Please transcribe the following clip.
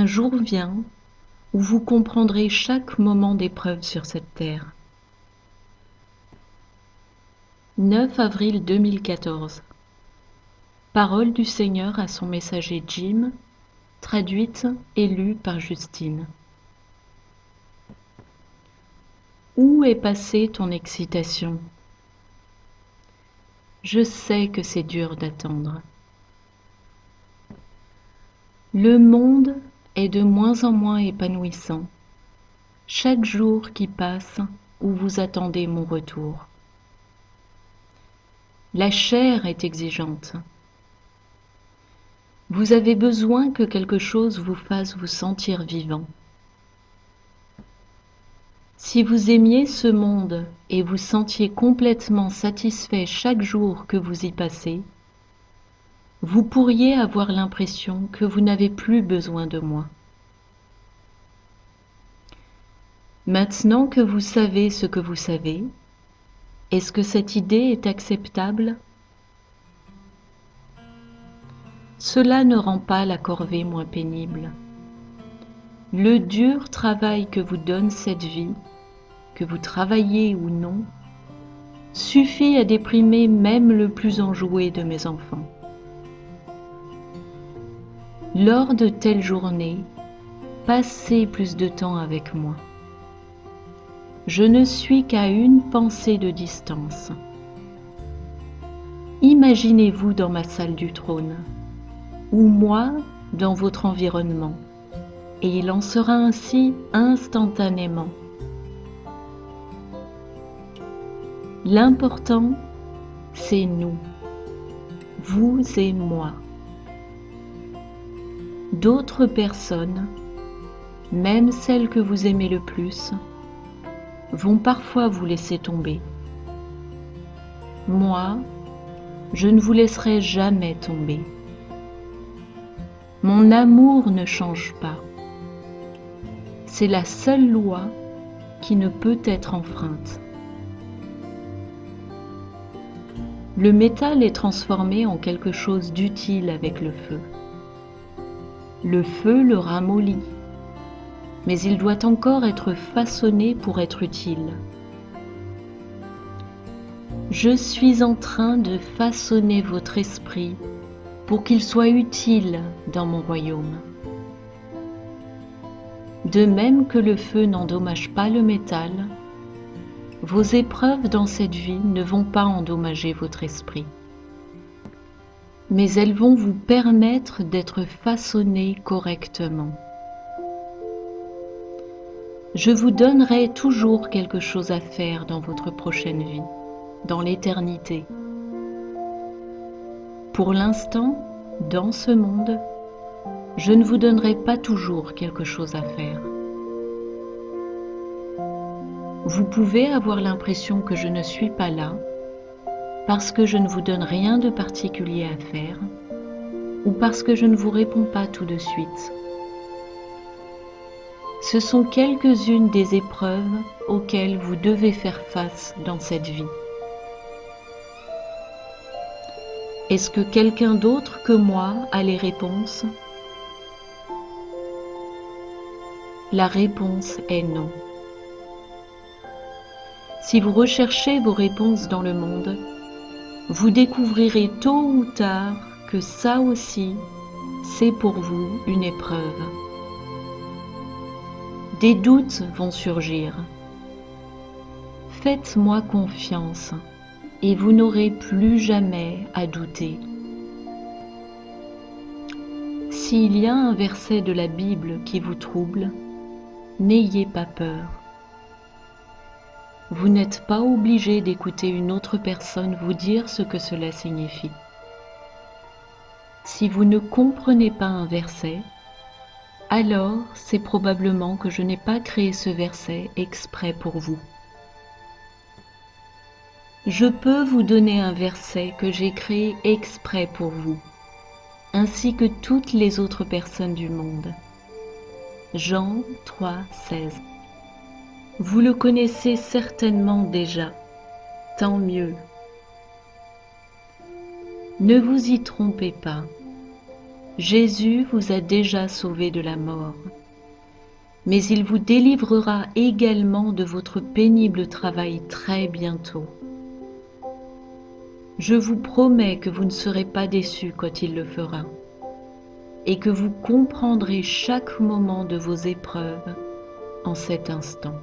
un jour vient où vous comprendrez chaque moment d'épreuve sur cette terre. 9 avril 2014. Parole du Seigneur à son messager Jim, traduite et lue par Justine. Où est passée ton excitation? Je sais que c'est dur d'attendre. Le monde est de moins en moins épanouissant, chaque jour qui passe où vous attendez mon retour. La chair est exigeante. Vous avez besoin que quelque chose vous fasse vous sentir vivant. Si vous aimiez ce monde et vous sentiez complètement satisfait chaque jour que vous y passez, vous pourriez avoir l'impression que vous n'avez plus besoin de moi. Maintenant que vous savez ce que vous savez, est-ce que cette idée est acceptable? Cela ne rend pas la corvée moins pénible. Le dur travail que vous donne cette vie, que vous travaillez ou non, suffit à déprimer même le plus enjoué de mes enfants. Lors de telles journées, passez plus de temps avec moi. Je ne suis qu'à une pensée de distance. Imaginez-vous dans ma salle du trône, ou moi dans votre environnement, et il en sera ainsi instantanément. L'important, c'est nous, vous et moi. D'autres personnes, même celles que vous aimez le plus, vont parfois vous laisser tomber. Moi, je ne vous laisserai jamais tomber. Mon amour ne change pas. C'est la seule loi qui ne peut être enfreinte. Le métal est transformé en quelque chose d'utile avec le feu. Le feu le ramollit, mais il doit encore être façonné pour être utile. Je suis en train de façonner votre esprit pour qu'il soit utile dans mon royaume. De même que le feu n'endommage pas le métal, vos épreuves dans cette vie ne vont pas endommager votre esprit, mais elles vont vous permettre d'être façonné correctement. Je vous donnerai toujours quelque chose à faire dans votre prochaine vie, dans l'éternité. Pour l'instant, dans ce monde, je ne vous donnerai pas toujours quelque chose à faire. Vous pouvez avoir l'impression que je ne suis pas là, parce que je ne vous donne rien de particulier à faire, ou parce que je ne vous réponds pas tout de suite. Ce sont quelques-unes des épreuves auxquelles vous devez faire face dans cette vie. Est-ce que quelqu'un d'autre que moi a les réponses? La réponse est non. Si vous recherchez vos réponses dans le monde, vous découvrirez tôt ou tard que ça aussi, c'est pour vous une épreuve. Des doutes vont surgir. Faites-moi confiance et vous n'aurez plus jamais à douter. S'il y a un verset de la Bible qui vous trouble, n'ayez pas peur. Vous n'êtes pas obligé d'écouter une autre personne vous dire ce que cela signifie. Si vous ne comprenez pas un verset, alors c'est probablement que je n'ai pas créé ce verset exprès pour vous. Je peux vous donner un verset que j'ai créé exprès pour vous, ainsi que toutes les autres personnes du monde. Jean 3, 16. Vous le connaissez certainement déjà, tant mieux. Ne vous y trompez pas. Jésus vous a déjà sauvé de la mort, mais il vous délivrera également de votre pénible travail très bientôt. Je vous promets que vous ne serez pas déçus quand il le fera, et que vous comprendrez chaque moment de vos épreuves en cet instant.